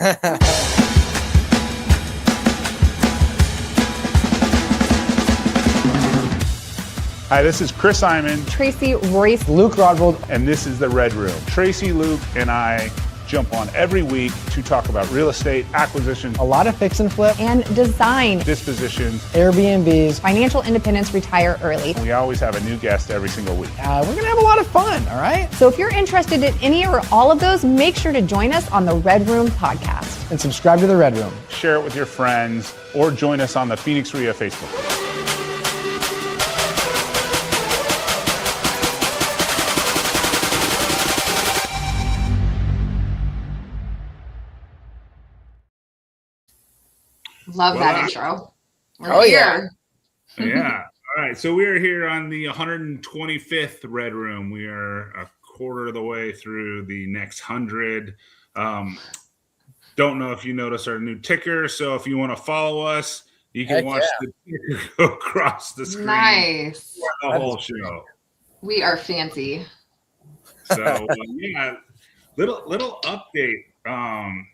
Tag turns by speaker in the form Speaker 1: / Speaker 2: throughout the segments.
Speaker 1: Hi, this is Chris Eymann,
Speaker 2: Tracy Royce,
Speaker 3: Luke Rotvold,
Speaker 1: and this is the Redroom. Tracy, Luke, and I jump on every week to talk about real estate, acquisition,
Speaker 3: a lot of fix and flip,
Speaker 2: and design,
Speaker 1: dispositions,
Speaker 3: Airbnbs,
Speaker 2: financial independence, retire early.
Speaker 1: We always have a new guest every single week.
Speaker 3: We're going to have a lot of fun, all right?
Speaker 2: So if you're interested in any or all of those, make sure to join us on the Redroom podcast.
Speaker 3: And subscribe to the Redroom.
Speaker 1: Share it with your friends or join us on the Phoenix RIA Facebook.
Speaker 4: Love that intro. We're
Speaker 1: here. Yeah. All right. So we are here on the 125th Redroom. We are a quarter of the way through the next 100. Don't know if you noticed our new ticker. So if you want to follow us, you can watch the ticker go across the screen.
Speaker 4: Nice.
Speaker 1: The whole show.
Speaker 4: We are fancy.
Speaker 1: So yeah, little update.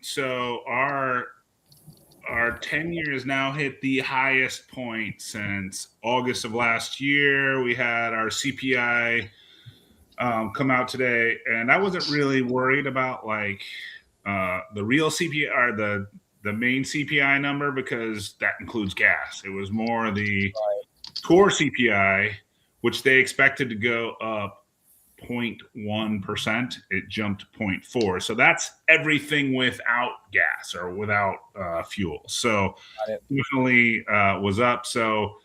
Speaker 1: So our 10-year has now hit the highest point since August of last year. We had our CPI come out today, and I wasn't really worried about the real CPI or the main CPI number because that includes gas. It was more the core CPI, which they expected to go up 0.1%. It jumped 0.4. So that's everything without gas or without fuel. So definitely was up. So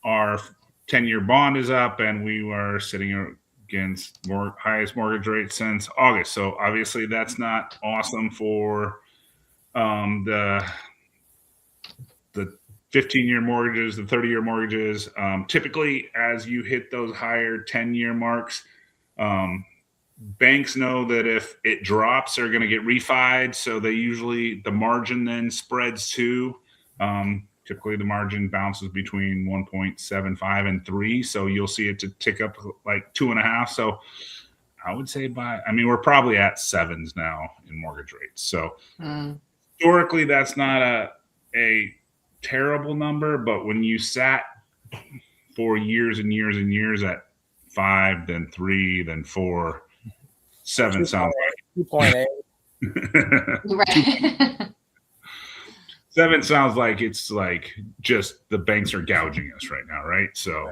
Speaker 1: our 10-year bond is up, and we were sitting against highest mortgage rate since August. So obviously that's not awesome for the 15-year mortgages, the 30-year mortgages. Typically, as you hit those higher 10-year marks, banks know that if it drops, they're going to get refied. So they usually, the margin then spreads too. Typically the margin bounces between 1.75 and 3. So you'll see it to tick up like 2.5. So I would say we're probably at 7s now in mortgage rates. So historically that's not a terrible number, but when you sat for years and years and years at 5, then 3, then 4, 7 sounds like
Speaker 3: 2.8.
Speaker 4: Right.
Speaker 1: 7 sounds like it's like just the banks are gouging us right now, right? So,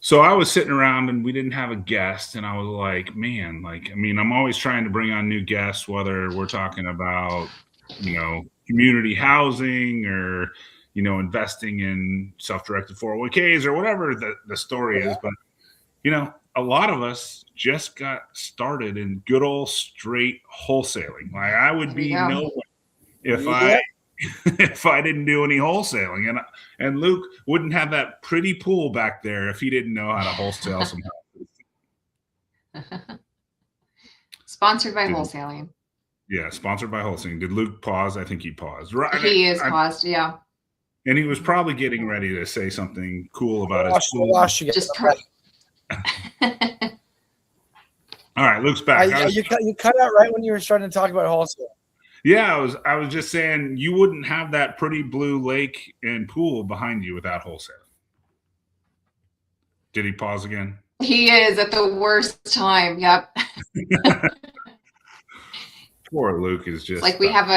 Speaker 1: So I was sitting around and we didn't have a guest, and I was like, man, I'm always trying to bring on new guests, whether we're talking about, community housing or investing in self-directed 401ks or whatever the story is. But, a lot of us just got started in good old straight wholesaling. Like I would be nowhere if I didn't do any wholesaling. And Luke wouldn't have that pretty pool back there if he didn't know how to wholesale some houses.
Speaker 4: Sponsored by Wholesaling.
Speaker 1: Yeah, sponsored by Wholesaling. Did Luke pause? I think he paused. Right.
Speaker 4: He is paused, yeah.
Speaker 1: And he was probably getting ready to say something cool about his pool. All right, Luke's back.
Speaker 3: You cut out right when you were starting to talk about wholesale.
Speaker 1: Yeah, I was just saying you wouldn't have that pretty blue lake and pool behind you without wholesale. Did he pause again?
Speaker 4: He is at the worst time. Yep.
Speaker 1: Poor Luke is just
Speaker 4: like we have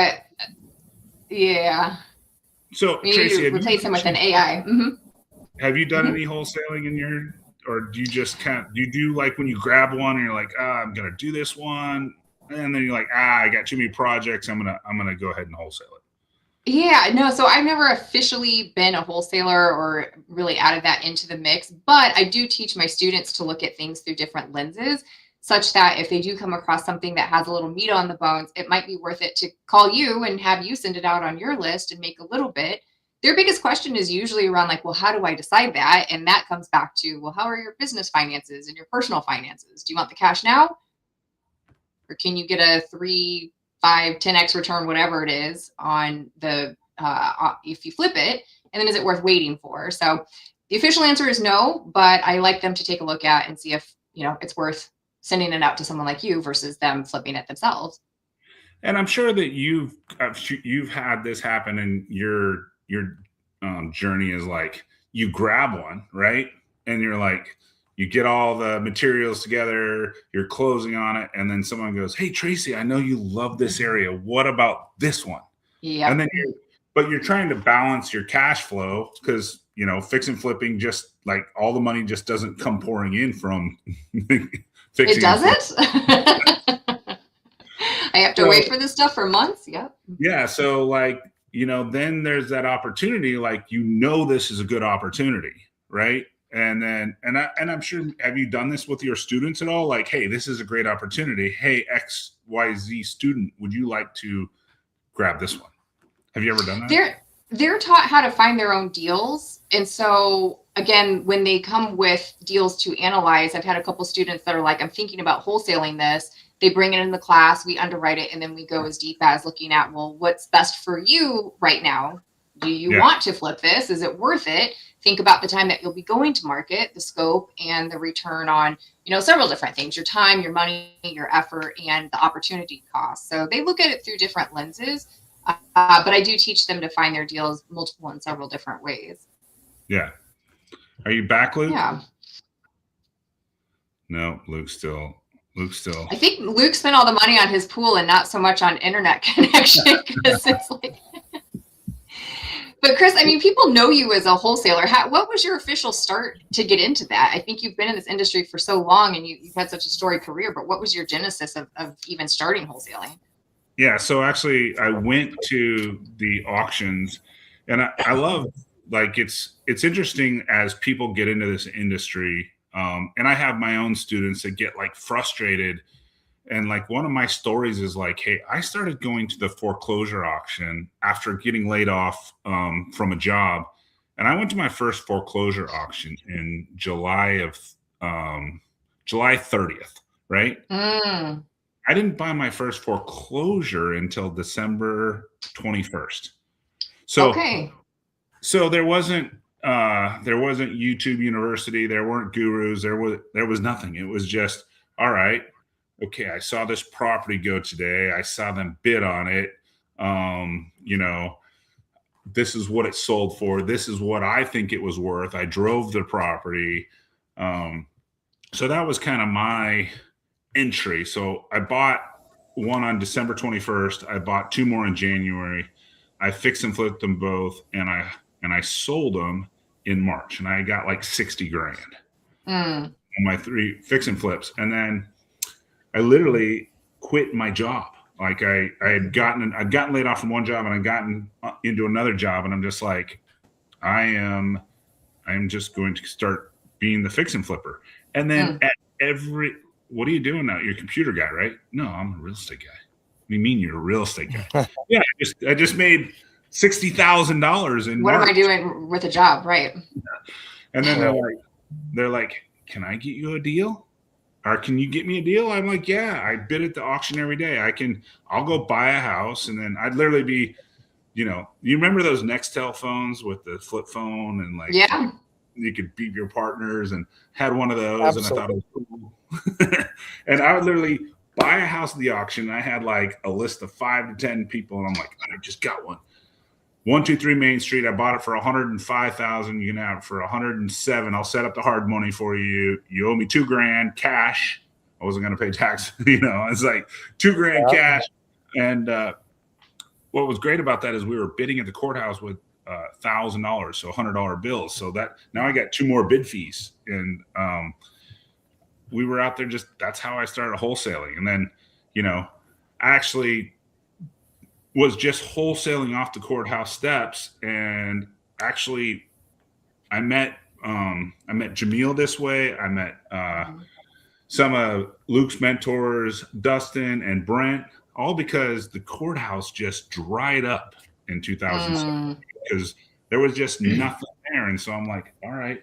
Speaker 1: So
Speaker 4: we
Speaker 1: Tracy,
Speaker 4: replace him with an AI. Mm-hmm.
Speaker 1: Have you done any wholesaling or do you just do you do like when you grab one and you're like, I'm gonna do this one, and then you're like, I got too many projects, I'm gonna go ahead and wholesale it?
Speaker 4: Yeah, no, so I've never officially been a wholesaler or really added that into the mix, but I do teach my students to look at things through different lenses, such that if they do come across something that has a little meat on the bones, it might be worth it to call you and have you send it out on your list and make a little bit. Their biggest question is usually around like, well, how do I decide that? And that comes back to, well, how are your business finances and your personal finances? Do you want the cash now? Or can you get a 3, 5, 10x return, whatever it is on the, if you flip it, and then is it worth waiting for? So the official answer is no, but I like them to take a look at and see if, it's worth sending it out to someone like you versus them flipping it themselves.
Speaker 1: And I'm sure that you've had this happen in your journey is like you grab one, right? And you're like, you get all the materials together, you're closing on it, and then someone goes, "Hey Tracy, I know you love this area. What about this one?" And
Speaker 4: Yep.
Speaker 1: then you're trying to balance your cash flow because fix and flipping, just like all the money just doesn't come pouring in from
Speaker 4: It
Speaker 1: fixing and flipping.
Speaker 4: doesn't. I have to
Speaker 1: So
Speaker 4: wait for this stuff for months. Yep.
Speaker 1: yeah, so like then there's that opportunity, like this is a good opportunity, right? And then I'm sure, have you done this with your students at all? Like, hey, this is a great opportunity. Hey, XYZ student, would you like to grab this one? Have you ever done that?
Speaker 4: They're taught how to find their own deals. And so again, when they come with deals to analyze, I've had a couple students that are like, I'm thinking about wholesaling this. They bring it in the class, we underwrite it, and then we go as deep as looking at, well, what's best for you right now? Do you want to flip this? Is it worth it? Think about the time that you'll be going to market, the scope, and the return on, several different things, your time, your money, your effort, and the opportunity cost. So they look at it through different lenses. But I do teach them to find their deals multiple and several different ways.
Speaker 1: Yeah. Are you back, Luke?
Speaker 4: Yeah.
Speaker 1: No, Luke's still.
Speaker 4: I think Luke spent all the money on his pool and not so much on internet connection because it's like. But Chris, I mean, people know you as a wholesaler. What was your official start to get into that? I think you've been in this industry for so long and you've had such a storied career, but what was your genesis of even starting wholesaling?
Speaker 1: Yeah, so actually I went to the auctions, and I love, like, it's interesting as people get into this industry, and I have my own students that get like frustrated, and like one of my stories is like, hey, I started going to the foreclosure auction after getting laid off from a job, and I went to my first foreclosure auction in July 30th, right? I didn't buy my first foreclosure until December 21st. So, so there wasn't YouTube University, there weren't gurus, there was nothing. It was just, all right, okay, I saw this property go today. I saw them bid on it. This is what it sold for. This is what I think it was worth. I drove the property. So that was kind of my entry. So I bought one on December 21st. I bought two more in January. I fixed and flipped them both, and I sold them in March, and I got like 60 grand on my 3 fix and flips. And then I literally quit my job. Like I'd gotten laid off from one job, and I'd gotten into another job, and I'm just like, I'm just going to start being the fix and flipper. And then what are you doing now? You're a computer guy, right? No, I'm a real estate guy. What do you mean you're a real estate guy? Yeah, I just made $60,000 in
Speaker 4: What
Speaker 1: March.
Speaker 4: am I doing with a job, right?
Speaker 1: And then they're like, can I get you a deal? Or can you get me a deal? I'm like, yeah, I bid at the auction every day. I'll go buy a house, and then I'd literally be, you remember those Nextel phones with the flip phone and like, you could beat your partners, and had one of those. Absolutely. And I thought it was cool. And I would literally buy a house at the auction. And I had like a list of 5 to 10 people, and I'm like, I just got one. 123 Main Street. I bought it for $105,000. You can have it for $107,000. I'll set up the hard money for you. You owe me $2,000 cash. I wasn't going to pay tax. It's like $2,000 cash. And what was great about that is we were bidding at the courthouse with $1,000, so $100 bills. So that now I got 2 more bid fees, and we were out there. That's how I started wholesaling. And then, I actually was just wholesaling off the courthouse steps. And actually I met Jamil this way. I met some of Luke's mentors, Dustin and Brent, all because the courthouse just dried up in 2007 because there was just nothing there. And so I'm like, all right,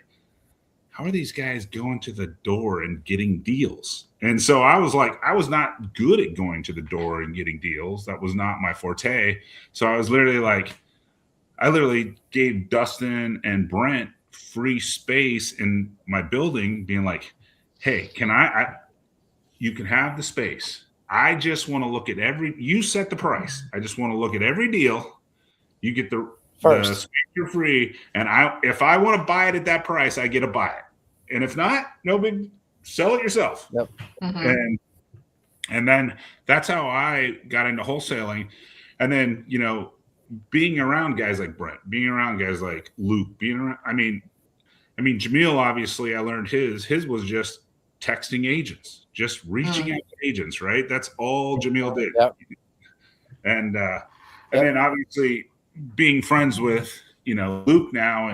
Speaker 1: how are these guys going to the door and getting deals? And so I was like, I was not good at going to the door and getting deals. That was not my forte. So I was literally like, I literally gave Dustin and Brent free space in my building, being like, hey, you can have the space. I just want to look at you set the price. I just want to look at every deal. You get the speaker free. And if I want to buy it at that price, I get to buy it. And if not, no big, sell it yourself.
Speaker 3: Yep.
Speaker 4: Mm-hmm.
Speaker 1: And then that's how I got into wholesaling. And then, being around guys like Brent, being around guys like Luke, I mean, Jamil, obviously I learned his was just texting agents, just reaching out to agents, right? That's all Jamil did.
Speaker 3: Yep.
Speaker 1: And then obviously being friends with, Luke now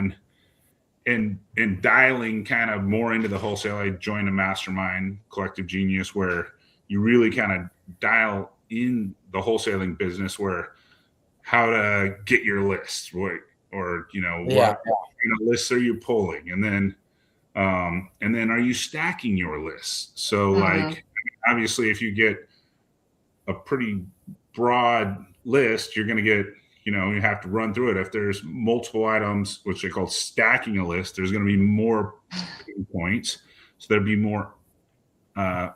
Speaker 1: and dialing kind of more into the wholesale. I joined a mastermind, Collective Genius, where you really kind of dial in the wholesaling business, where how to get your list, what kind of lists are you pulling, and then are you stacking your lists? So like, obviously, if you get a pretty broad list, you're going to get, you have to run through it. If there's multiple items, which they call stacking a list, there's going to be more points. So there'd be more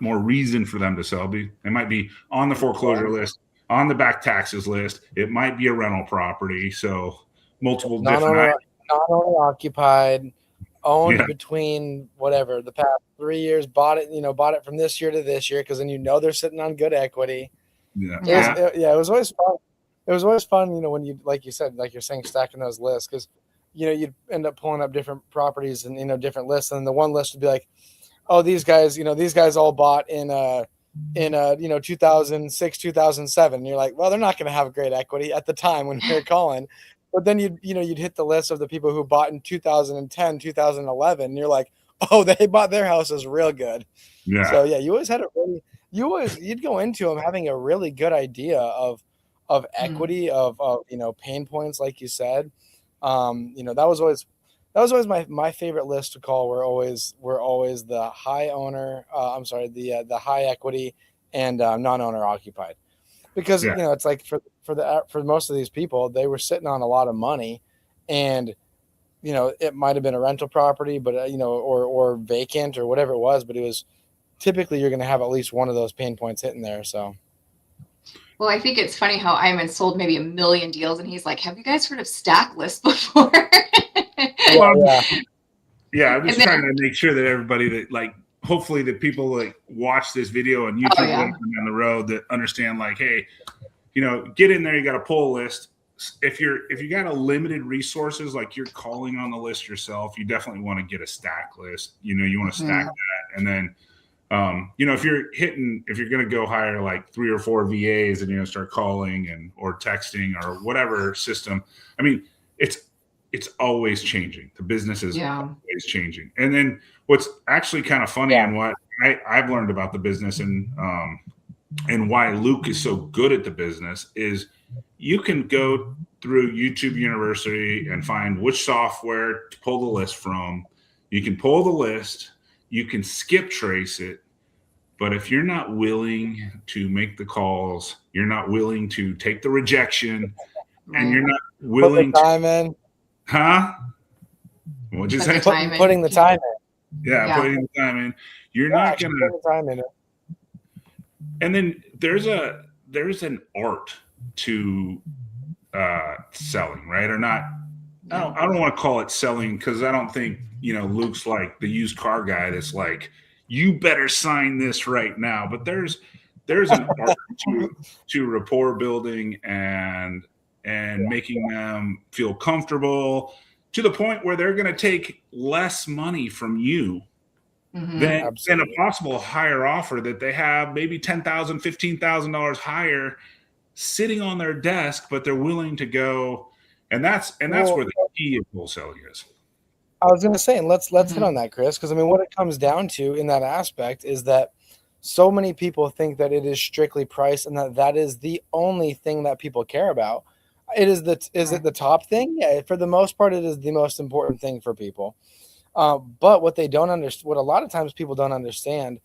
Speaker 1: reason for them to sell. They might be on the foreclosure list, on the back taxes list. It might be a rental property. So multiple different
Speaker 3: non-owner occupied, owned between whatever the past 3 years, bought it from this year to this year, because then they're sitting on good equity. It was always fun. It was always fun, when you, like you said, like you're saying, stacking those lists, because you'd end up pulling up different properties and different lists, and the one list would be like, oh, these guys all bought in 2006, 2007. And you're like, well, they're not going to have great equity at the time when you're calling. But then you'd hit the list of the people who bought in 2010, 2011. And you're like, oh, they bought their houses real good.
Speaker 1: Yeah.
Speaker 3: So you always had you'd go into them having a really good idea of equity, of pain points, like you said. That was always my favorite list to call. Were always the high owner. The high equity and non-owner occupied, because it's like for most of these people, they were sitting on a lot of money, and it might have been a rental property, but or vacant or whatever it was, but it was typically you're going to have at least one of those pain points hitting there. So.
Speaker 4: Well, I think it's funny how Eymann sold maybe 1 million deals, and he's like, have you guys heard of stack lists before?
Speaker 1: Yeah, I'm just trying to make sure that everybody that, like, hopefully that people like watch this video on YouTube down the road that understand, like, hey, get in there, you got to pull a list. If you got a limited resources, like you're calling on the list yourself, you definitely want to get a stack list. You want to stack that, and then if you're going to go hire like 3 or 4 VAs and start calling or texting or whatever system. I mean, it's always changing. The business is always changing. And then what's actually kind of funny and what I've learned about the business and why Luke is so good at the business is you can go through YouTube University and find which software to pull the list from. You can pull the list. You can skip trace it, but if you're not willing to make the calls, you're not willing to take the rejection, and you're not willing
Speaker 3: put the time in.
Speaker 1: Huh? What'd you say?
Speaker 3: Putting the time in.
Speaker 1: Yeah, putting the time in. You're not gonna
Speaker 3: put the time in it.
Speaker 1: And then there's an art to selling, right? Or not. I don't want to call it selling, because I don't think Luke's like the used car guy that's like, you better sign this right now. But there's an art to rapport building and making them feel comfortable to the point where they're going to take less money from you than a possible higher offer that they have, maybe $10,000, $15,000 higher sitting on their desk, but they're willing to go. And that's where the key of wholesaling is.
Speaker 3: I was going to say, and let's hit on that, Chris, because what it comes down to in that aspect is that so many people think that it is strictly price, and that is the only thing that people care about. Is it the top thing? Yeah, for the most part, it is the most important thing for people. But what they don't understand, what a lot of times people don't understand,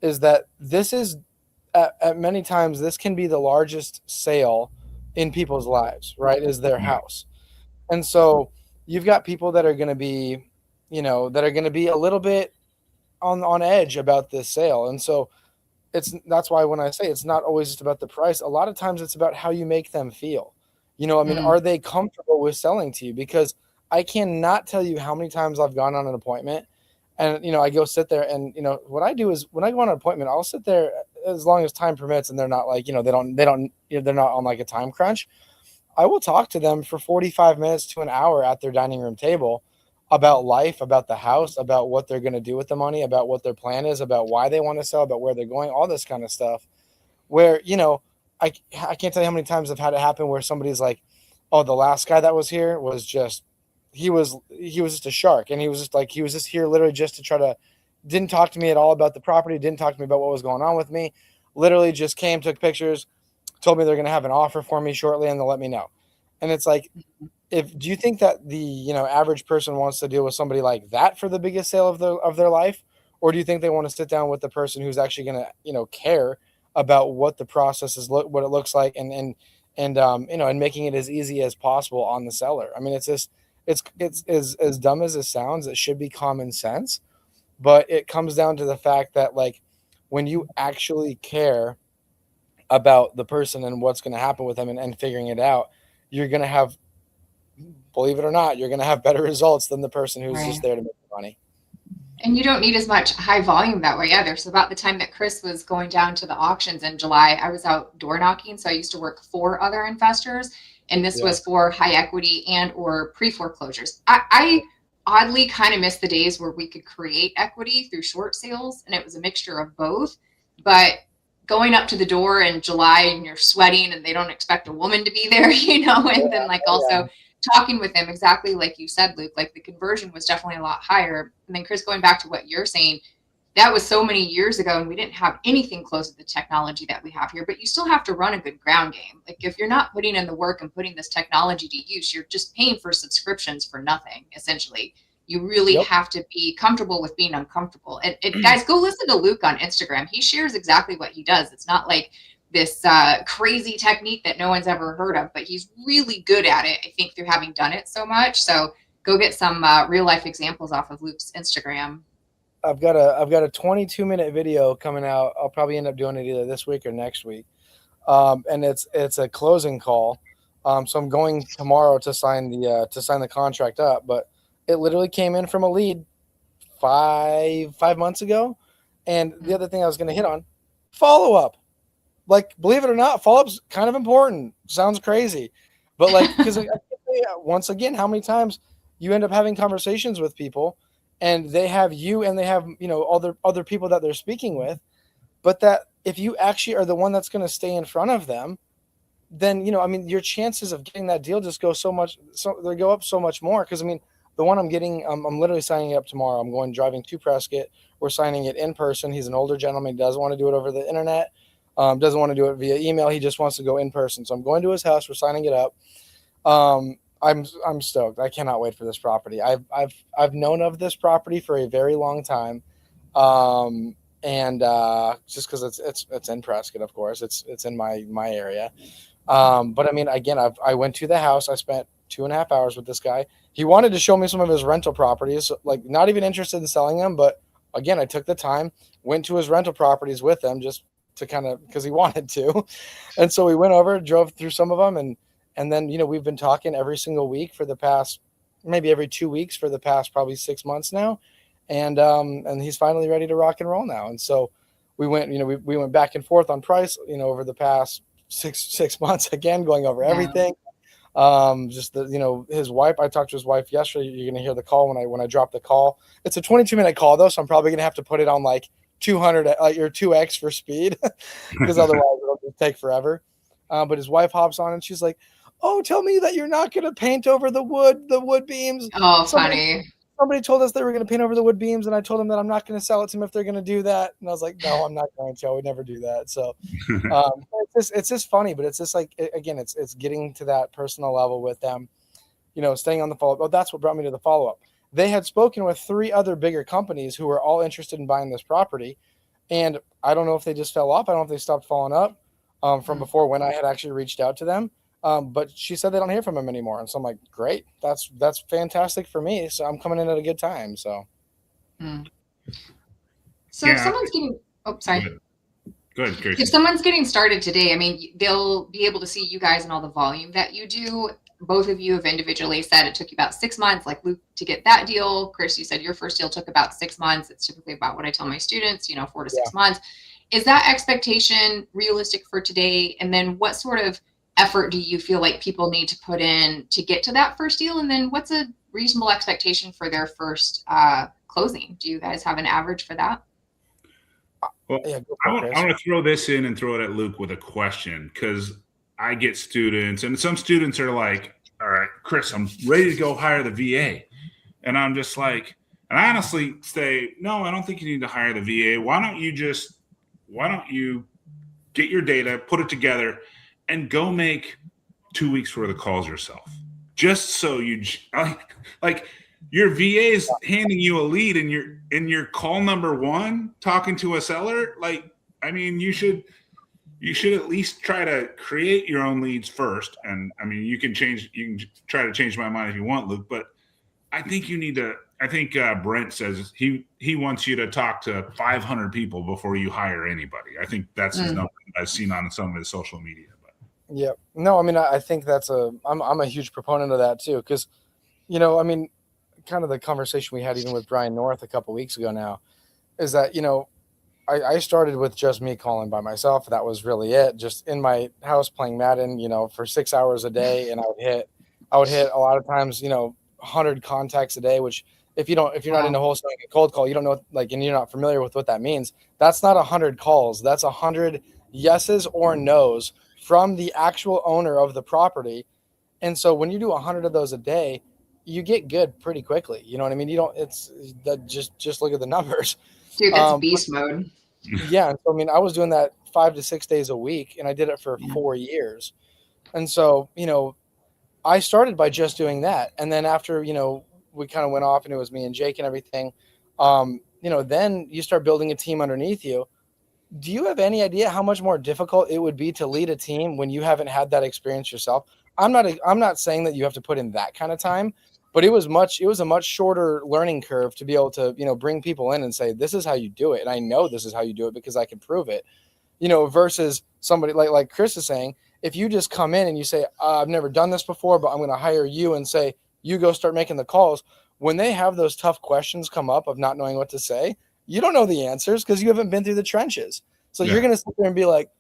Speaker 3: is that this is at many times this can be the largest sale in people's lives, right? Is their house. And so you've got people that are going to be, a little bit on edge about this sale. And so that's why when I say it's not always just about the price, a lot of times it's about how you make them feel. I mean, are they comfortable with selling to you? Because I cannot tell you how many times I've gone on an appointment and, I go sit there and, what I do is when I go on an appointment, I'll sit there as long as time permits and they're not like, they're not on like a time crunch. I will talk to them for 45 minutes to an hour at their dining room table about life, about the house, about what they're going to do with the money, about what their plan is, about why they want to sell, about where they're going, all this kind of stuff. Where, I can't tell you how many times I've had it happen where somebody's like, oh, the last guy that was here was just, he was just a shark. And he was just here literally just to try to, didn't talk to me at all about the property, didn't talk to me about what was going on with me, literally just came, took pictures, told me they're going to have an offer for me shortly and they'll let me know. And it's like, do you think that the, average person wants to deal with somebody like that for the biggest sale of their life? Or do you think they want to sit down with the person who's actually going to, care about what the process is, what it looks like and making it as easy as possible on the seller? I mean, it's as dumb as it sounds, it should be common sense, but it comes down to the fact that like when you actually care about the person and what's going to happen with them and figuring it out, you're going to have, believe it or not, you're going to have better results than the person who's just there to make money.
Speaker 4: And you don't need as much high volume that way either. So about the time that Chris was going down to the auctions in July, I was out door knocking. So I used to work for other investors, and this was for high equity and or pre-foreclosures. I oddly kind of miss the days where we could create equity through short sales, and it was a mixture of both. But going up to the door in July and you're sweating and they don't expect a woman to be there, and then like also talking with them exactly like you said, Luke, like the conversion was definitely a lot higher. And then Chris, going back to what you're saying, that was so many years ago and we didn't have anything close to the technology that we have here, but you still have to run a good ground game. Like if you're not putting in the work and putting this technology to use, you're just paying for subscriptions for nothing, essentially. You really have to be comfortable with being uncomfortable. And guys, go listen to Luke on Instagram. He shares exactly what he does. It's not like this crazy technique that no one's ever heard of, but he's really good at it, I think, through having done it so much. So go get some real life examples off of Luke's Instagram.
Speaker 3: I've got a 22-minute video coming out. I'll probably end up doing it either this week or next week. And it's a closing call. So I'm going tomorrow to sign the contract up, but it literally came in from a lead five months ago. And the other thing I was going to hit on, follow up. Like, believe it or not, follow-up's kind of important. Sounds crazy. But like, because once again, how many times you end up having conversations with people and they have you and they have, other people that they're speaking with, but that if you actually are the one that's going to stay in front of them, then, your chances of getting that deal just go they go up so much more. Because, the one I'm getting, I'm literally signing it up tomorrow. I'm driving to Prescott. We're signing it in person. He's an older gentleman. He doesn't want to do it over the internet. Doesn't want to do it via email. He just wants to go in person. So I'm going to his house. We're signing it up. I'm stoked. I cannot wait for this property. I've known of this property for a very long time. And just because it's in Prescott, of course, it's in my area. But again, I went to the house. I spent 2.5 hours with this guy. He wanted to show me some of his rental properties, like not even interested in selling them. But again, I took the time, went to his rental properties with him just to kind of, because he wanted to. And so we went over, drove through some of them. And then, we've been talking every single week for the past, maybe every 2 weeks for the past probably 6 months now. And he's finally ready to rock and roll now. And so we went, we went back and forth on price, over the past six months, again, going over everything. Just the, his wife, I talked to his wife yesterday. You're going to hear the call when I drop the call. It's a 22-minute call though. So I'm probably going to have to put it on like 200 or 2x for speed because otherwise it'll just take forever. But his wife hops on and she's like, "Oh, tell me that you're not going to paint over the wood beams."
Speaker 4: Oh, funny.
Speaker 3: Somebody told us they were going to paint over the wood beams, and I told them that I'm not going to sell it to them if they're going to do that. And I was like, "No, I'm not going to. I would never do that." So it's just funny, but it's just like, again, it's getting to that personal level with them, staying on the follow-up. Oh, that's what brought me to the follow-up. They had spoken with 3 other bigger companies who were all interested in buying this property. And I don't know if they just fell off. I don't know if they stopped following up from before when I had actually reached out to them. But she said they don't hear from him anymore. And so I'm like, great. That's fantastic for me. So I'm coming in at a good time. So.
Speaker 4: So if someone's getting, oh, sorry.
Speaker 1: Good, Tracy.
Speaker 4: If someone's getting started today, I mean, they'll be able to see you guys and all the volume that you do. Both of you have individually said it took you about 6 months, like Luke, to get that deal. Chris, you said your first deal took about 6 months. It's typically about what I tell my students, 4 to 6 months. Is that expectation realistic for today? And then what sort of effort do you feel like people need to put in to get to that first deal? And then what's a reasonable expectation for their first closing? Do you guys have an average for that?
Speaker 1: Well, I want to throw this in and throw it at Luke with a question, because I get students, and some students are like, all right, Chris, I'm ready to go hire the VA. And I'm just like, and I honestly say, no, I don't think you need to hire the VA. Why don't you get your data, put it together, and go make 2 weeks worth of calls yourself? Just so you like your VA is handing you a lead, and you're call number 1 talking to a seller. Like, I mean, you should at least try to create your own leads first. And I mean, you can try to change my mind if you want, Luke, but I think you need to. I think Brent says he wants you to talk to 500 people before you hire anybody. I think that's his number I've seen on some of his social media. But.
Speaker 3: Yeah, no, I mean, I think I'm a huge proponent of that too, because, I mean, kind of the conversation we had even with Brian North a couple weeks ago now is that, I started with just me calling by myself. That was really it, just in my house playing Madden, for 6 hours a day, and I would hit a lot of times, 100 contacts a day, which if you're not into wholesaling a cold call, you don't know, and you're not familiar with what that means. That's not 100 calls. That's 100 yeses or nos from the actual owner of the property. And so when you do 100 of those a day, you get good pretty quickly. You know what I mean? Just look at the numbers.
Speaker 4: Dude, that's beast mode.
Speaker 3: Yeah. So, I mean, I was doing that 5 to 6 days a week, and I did it for 4 years. And so, I started by just doing that. And then after, we kind of went off and it was me and Jake and everything, then you start building a team underneath you. Do you have any idea how much more difficult it would be to lead a team when you haven't had that experience yourself? I'm not saying that you have to put in that kind of time, but it was a much shorter learning curve to be able to, bring people in and say, this is how you do it. And I know this is how you do it because I can prove it, versus somebody like Chris is saying, if you just come in and you say, I've never done this before, but I'm going to hire you and say, you go start making the calls. When they have those tough questions come up of not knowing what to say, you don't know the answers because you haven't been through the trenches. So you're going to sit there and be like,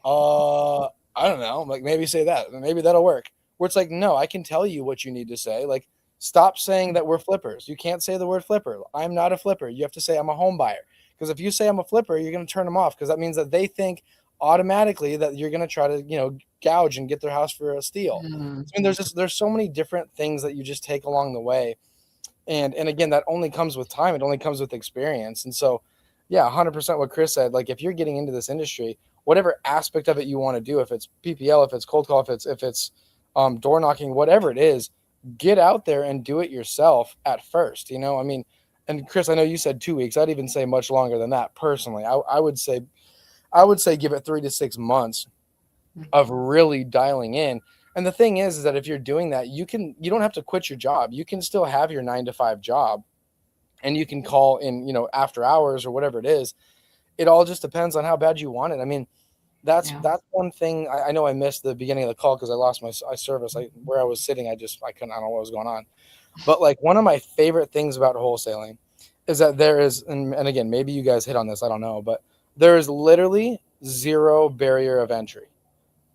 Speaker 3: I don't know, like maybe say that, maybe that'll work. Where it's like, no, I can tell you what you need to say. Like, stop saying that we're flippers. You can't say the word flipper. I'm not a flipper. You have to say I'm a home buyer. Because if you say I'm a flipper, you're going to turn them off, because that means that they think automatically that you're going to try to, gouge and get their house for a steal. I mean, there's so many different things that you just take along the way. And again, that only comes with time. It only comes with experience. And so, yeah, 100% what Chris said. Like, if you're getting into this industry, whatever aspect of it you want to do, if it's PPL, if it's cold call, if it's door knocking, whatever it is, get out there and do it yourself at first. I mean, and Chris, I know you said 2 weeks. I'd even say much longer than that. Personally, I would say give it 3 to 6 months of really dialing in. And the thing is that if you're doing that, you don't have to quit your job. You can still have your 9 to 5 job, and you can call in, after hours or whatever it is. It all just depends on how bad you want it. I mean, that's one thing. I know I missed the beginning of the call because I lost my service. Where I was sitting, I don't know what was going on. But like, one of my favorite things about wholesaling is that there is, and again, maybe you guys hit on this, I don't know, but there is literally zero barrier of entry.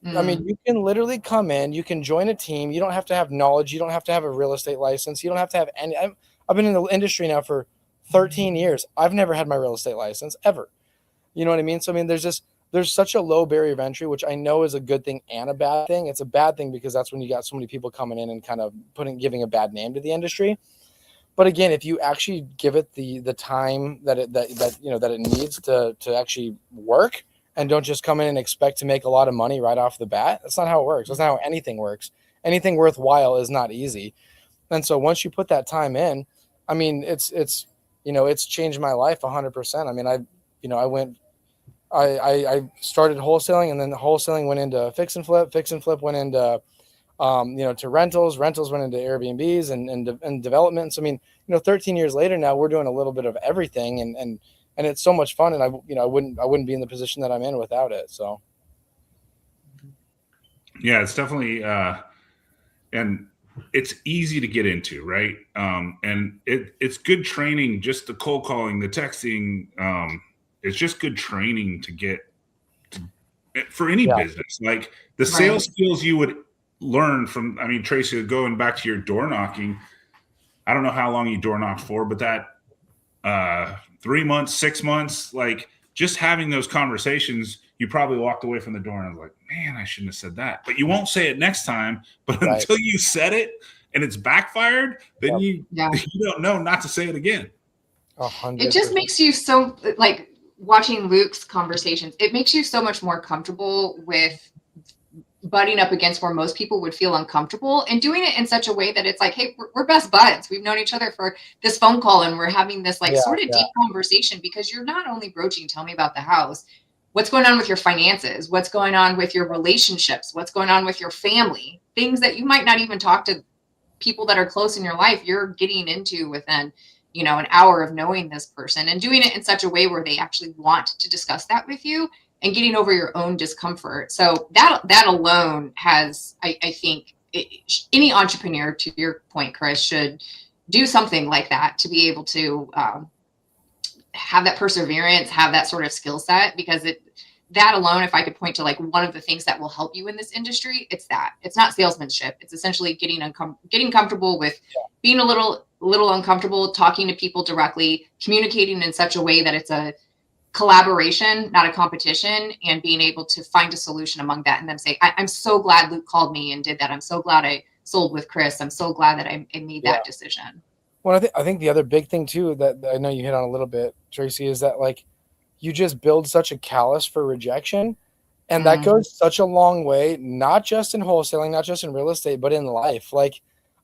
Speaker 3: I mean, you can literally come in, you can join a team. You don't have to have knowledge. You don't have to have a real estate license. You don't have to have any. I've been in the industry now for 13 years. I've never had my real estate license ever. You know what I mean? So, I mean, there's such a low barrier of entry, which I know is a good thing and a bad thing. It's a bad thing because that's when you got so many people coming in and kind of giving a bad name to the industry. But again, if you actually give it the time that it needs to actually work, and don't just come in and expect to make a lot of money right off the bat. That's not how it works. That's not how anything works. Anything worthwhile is not easy. And so once you put that time in, I mean, it's changed my life 100%. I mean, I started wholesaling, and then the wholesaling went into fix and flip went into, to rentals went into Airbnbs and developments. I mean, 13 years later now, we're doing a little bit of everything. And and it's so much fun. And I wouldn't be in the position that I'm in without it. So.
Speaker 1: Yeah, it's definitely, and it's easy to get into, right? And it's good training, just the cold calling, the texting. It's just good training to get for any business. Like the sales skills you would learn from, I mean, Tracy, going back to your door knocking, I don't know how long you door knocked for, but that 3 months, 6 months, like just having those conversations, you probably walked away from the door and was like, man, I shouldn't have said that. But you won't say it next time. But until you said it and it's backfired, then you don't know not to say it again.
Speaker 3: 100%.
Speaker 4: It just makes you so, like, watching Luke's conversations, it makes you so much more comfortable with butting up against where most people would feel uncomfortable, and doing it in such a way that it's like, hey, we're best buds. We've known each other for this phone call, and we're having this sort of deep conversation, because you're not only broaching, tell me about the house, what's going on with your finances, what's going on with your relationships, what's going on with your family, things that you might not even talk to people that are close in your life, you're getting into within, an hour of knowing this person, and doing it in such a way where they actually want to discuss that with you, and getting over your own discomfort. So that alone has, I think, any entrepreneur, to your point, Chris, should do something like that to be able to have that perseverance, have that sort of skill set, because that alone, if I could point to like one of the things that will help you in this industry, it's that. It's not salesmanship. It's essentially getting comfortable with being a little uncomfortable, talking to people directly, communicating in such a way that it's a collaboration, not a competition, and being able to find a solution among that, and then say, I'm so glad Luke called me and did that. I'm so glad I sold with Chris. I'm so glad that I made that decision.
Speaker 3: Well, I think the other big thing too that I know you hit on a little bit, Tracy, is that like you just build such a callus for rejection, and that goes such a long way, not just in wholesaling, not just in real estate, but in life. Like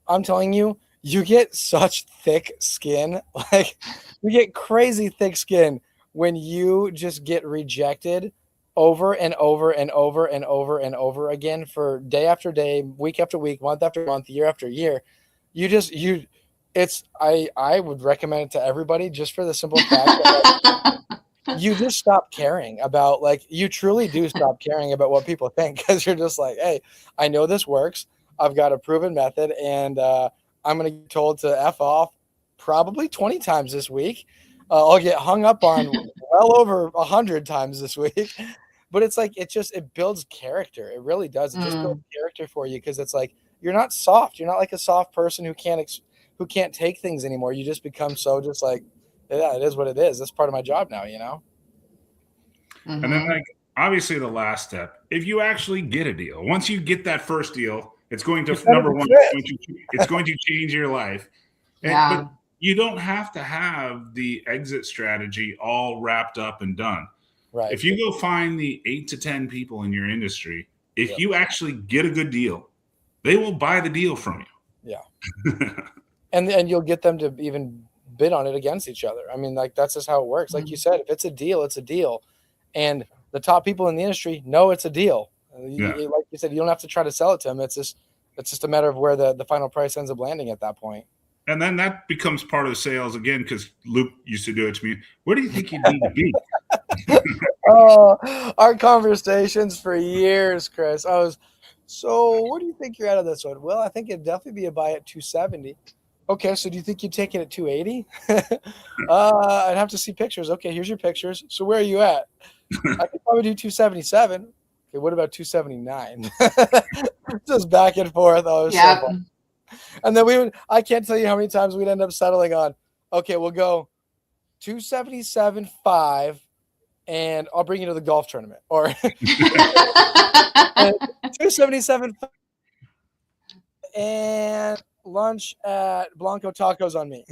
Speaker 3: I'm telling you, you get such thick skin, like you get crazy thick skin when you just get rejected over and over and over and over and over again for day after day, week after week, month after month, year after year. I would recommend it to everybody, just for the simple fact that you just stop caring about, like, you truly do stop caring about what people think, because you're just like, hey, I know this works. I've got a proven method, and I'm going to get told to F off probably 20 times this week. I'll get hung up on well over 100 times this week. But it's like, it builds character. It really does. It just builds character for you, because it's like, you're not soft. You're not like a soft person who can't take things anymore. You just become so just like, yeah, it is what it is. That's part of my job now,
Speaker 1: And then, like, obviously the last step, if you actually get a deal, once you get that first deal, it's going to, number one, it's going to change your life. But you don't have to have the exit strategy all wrapped up and done.
Speaker 3: Right.
Speaker 1: If you go find the 8 to 10 people in your industry, if you actually get a good deal, they will buy the deal from you.
Speaker 3: Yeah. and you'll get them to even bid on it against each other. I mean, like, that's just how it works. Like you said, if it's a deal, it's a deal. And the top people in the industry know it's a deal. Like you said, you don't have to try to sell it to them. It's just a matter of where the final price ends up landing at that point.
Speaker 1: And then that becomes part of sales again, because Luke used to do it to me. Where do you think you need to be?
Speaker 3: Oh, our conversations for years, Chris. So where do you think you're at on this one? Well, I think it'd definitely be a buy at 270. Okay, so do you think you'd take it at 280? I'd have to see pictures. Okay, here's your pictures. So where are you at? I could probably do 277. Okay, what about 279? Just back and forth. Oh, so fun. And then I can't tell you how many times we'd end up settling on, okay, we'll go 277.5, and I'll bring you to the golf tournament. Or 277 and lunch at Blanco Tacos on me.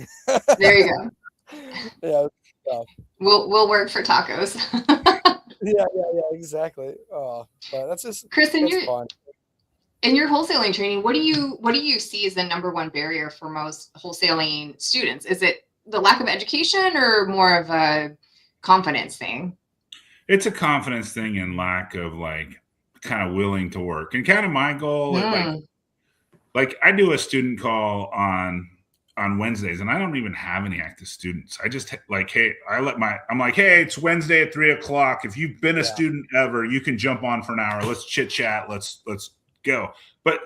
Speaker 4: There you go.
Speaker 3: Yeah.
Speaker 4: We'll work for tacos.
Speaker 3: Yeah, exactly. Oh, but that's just
Speaker 4: Chris,
Speaker 3: fun.
Speaker 4: In your wholesaling training, what do you see as the number one barrier for most wholesaling students? Is it the lack of education, or more of a confidence thing?
Speaker 1: It's a confidence thing and lack of, like, kind of willing to work. And kind of my goal, like I do a student call on on Wednesdays, and I don't even have any active students. I just like, hey, I'm like, hey, it's Wednesday at 3:00. If you've been a student ever, you can jump on for an hour. Let's chit chat. Let's go. But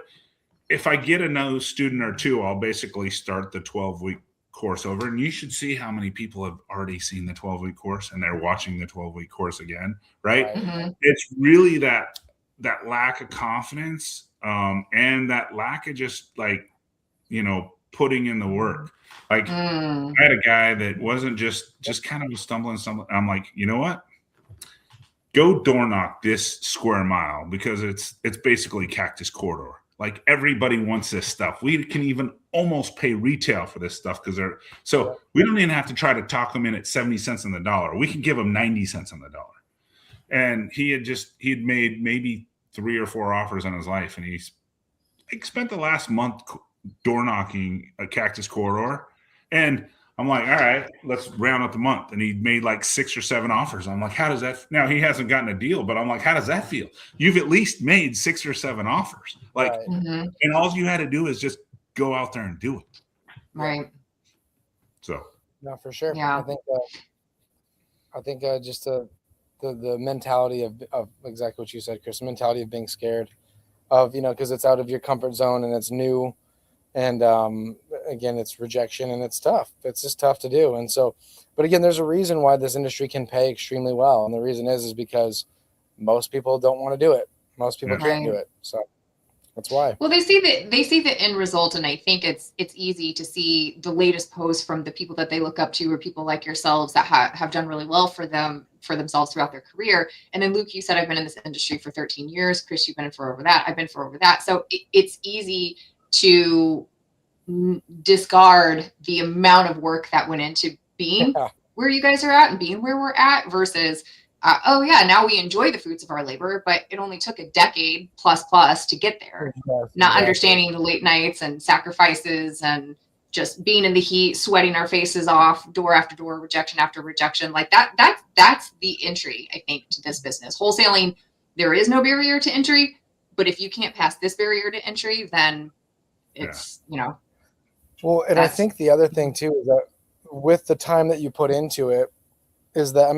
Speaker 1: if I get another student or two, I'll basically start the 12-week course over. And you should see how many people have already seen the 12-week course and they're watching the 12-week course again, right?
Speaker 4: Mm-hmm.
Speaker 1: It's really that lack of confidence, and that lack of just like, putting in the work. Like I had a guy that wasn't just kind of stumbling. I'm like, you know what? Go door knock this square mile, because it's basically Cactus Corridor. Like everybody wants this stuff. We can even almost pay retail for this stuff so we don't even have to try to talk them in at 70 cents on the dollar. We can give them 90 cents on the dollar. And he'd made maybe 3 or 4 offers in his life, and he spent the last month door knocking a Cactus Corridor. And I'm like, all right, let's round up the month. And he made like 6 or 7 offers. I'm like, how does that? Now he hasn't gotten a deal, but I'm like, how does that feel? You've at least made 6 or 7 offers. Like, and all you had to do is just go out there and do it.
Speaker 4: Right.
Speaker 3: So, no, for sure.
Speaker 4: Yeah.
Speaker 3: I think just the mentality of exactly what you said, Chris, the mentality of being scared of, because it's out of your comfort zone and it's new. And again, it's rejection and it's tough. It's just tough to do. And so, but again, there's a reason why this industry can pay extremely well. And the reason is because most people don't want to do it. Most people can't do it. So that's why.
Speaker 4: Well, they see the end result, and I think it's easy to see the latest posts from the people that they look up to, or people like yourselves that have done really well for themselves throughout their career. And then Luke, you said I've been in this industry for 13 years. Chris, you've been in for over that. I've been for over that. So it's easy to discard the amount of work that went into being where you guys are at and being where we're at versus now we enjoy the fruits of our labor, but it only took a decade plus to get there. Not understanding the late nights and sacrifices and just being in the heat, sweating our faces off, door after door, rejection after rejection. Like that's the entry, I think, to this business. Wholesaling, there is no barrier to entry, but if you can't pass this barrier to entry, then it's,
Speaker 3: Well, and I think the other thing too is that with the time that you put into it, is that,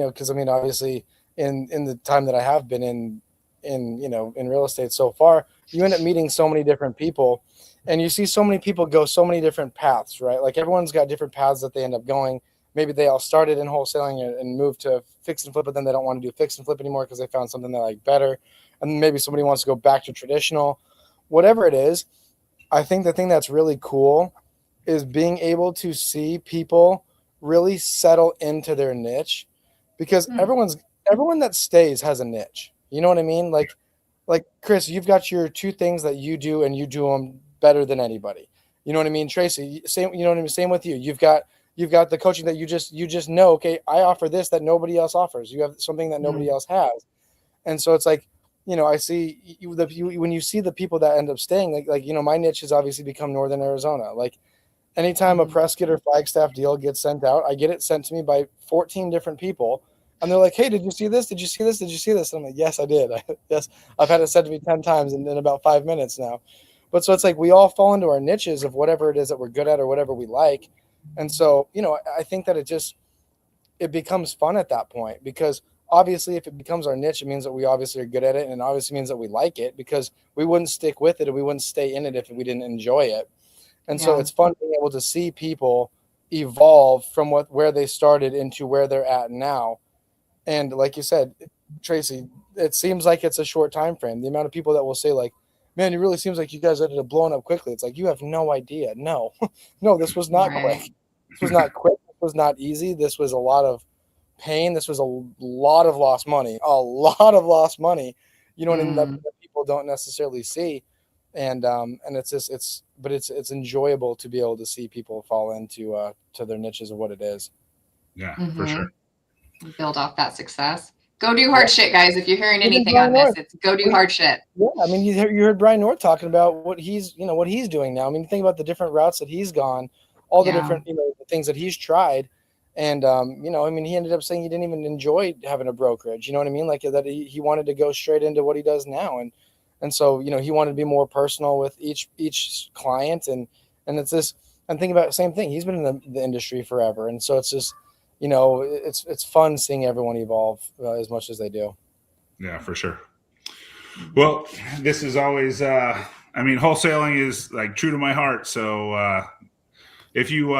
Speaker 3: because obviously in the time that I have been in real estate so far, you end up meeting so many different people, and you see so many people go so many different paths, right? Like everyone's got different paths that they end up going. Maybe they all started in wholesaling and moved to fix and flip, but then they don't want to do fix and flip anymore because they found something they like better. And maybe somebody wants to go back to traditional, whatever it is. I think the thing that's really cool is being able to see people really settle into their niche, because everyone that stays has a niche. You know what I mean? Like Chris, you've got your 2 things that you do and you do them better than anybody. You know what I mean? Tracy, same. You know what I mean? Same with you. You've got the coaching that you just know. Okay, I offer this that nobody else offers. You have something that nobody else has, and so it's like, I see when you see the people that end up staying, like my niche has obviously become Northern Arizona. Like anytime a Prescott or Flagstaff deal gets sent out, I get it sent to me by 14 different people. And they're like, hey, did you see this? Did you see this? Did you see this? And I'm like, yes, I did. Yes, I've had it sent to me 10 times in about 5 minutes now. But so it's like we all fall into our niches of whatever it is that we're good at or whatever we like. And so, I think that it becomes fun at that point, because obviously if it becomes our niche, it means that we obviously are good at it. And it obviously means that we like it, because we wouldn't stick with it and we wouldn't stay in it if we didn't enjoy it. And so it's fun being able to see people evolve from where they started into where they're at now. And like you said, Tracy, it seems like it's a short time frame. The amount of people that will say like, man, it really seems like you guys ended up blowing up quickly. It's like, you have no idea. No, this was not quick. This was not quick. This was not easy. This was a lot of pain. This was a lot of lost money, You know what I mean? That people don't necessarily see. And it's just, it's enjoyable to be able to see people fall into to their niches of what it is.
Speaker 1: Yeah, for sure.
Speaker 4: Build off that success. Go do hard shit, guys. If you're hearing anything on this, it's go do hard shit.
Speaker 3: Yeah, I mean, you heard Brian North talking about what he's doing now. I mean, think about the different routes that he's gone, all the different, the things that he's tried. And, he ended up saying he didn't even enjoy having a brokerage. You know what I mean? Like that he wanted to go straight into what he does now. And so, he wanted to be more personal with each client. And it's this, And think about same thing. He's been in the industry forever, and so it's just, it's fun seeing everyone evolve as much as they do.
Speaker 1: Yeah, for sure. Well, this is always, wholesaling is like true to my heart. So if you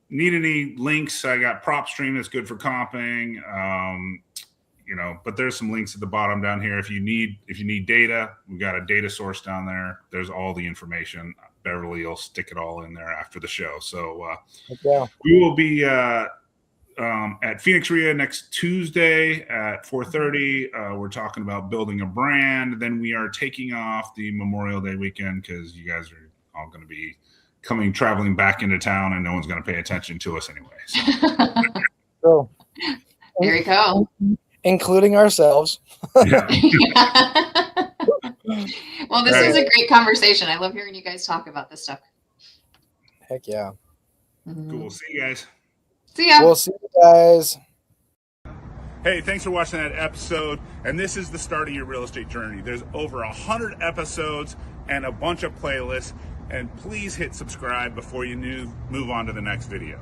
Speaker 1: need any links, I got PropStream that's good for comping. But there's some links at the bottom down here. If you need data, we've got a data source down there. There's all the information. Beverly will stick it all in there after the show. So we will be at Phoenix RIA next Tuesday at 4:30. We're talking about building a brand. Then we are taking off the Memorial Day weekend because you guys are all going to be traveling back into town, and no one's going to pay attention to us anyways.
Speaker 3: So
Speaker 4: there you go.
Speaker 3: Including ourselves.
Speaker 1: Yeah.
Speaker 4: Well, this was a great conversation. I love hearing you guys talk about this stuff.
Speaker 3: Heck yeah.
Speaker 1: Cool. See you guys.
Speaker 4: See ya.
Speaker 3: We'll see you guys.
Speaker 1: Hey, thanks for watching that episode. And this is the start of your real estate journey. There's over 100 episodes and a bunch of playlists. And please hit subscribe before you move on to the next video.